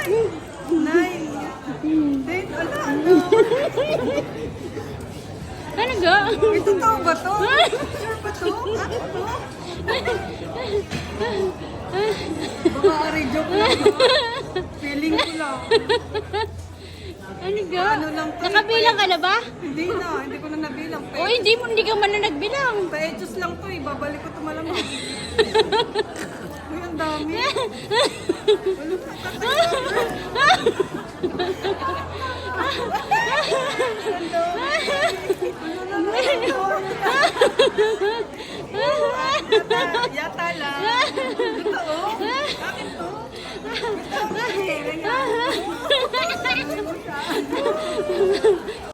Ay! 9! 10! Ala, ano? Ano ga? Ay, totoo ba to? Sure ba to? Baka aray joke lang. Feeling ko lang. Ano ga? Ano lang to? Nakabilang ka na ba? Hindi na, hindi ko na nabilang. O hindi ka man na nagbilang. Pa-edges lang to eh, babalik ko ito malamang. Uy, ang dami. Wala pa Yata lang.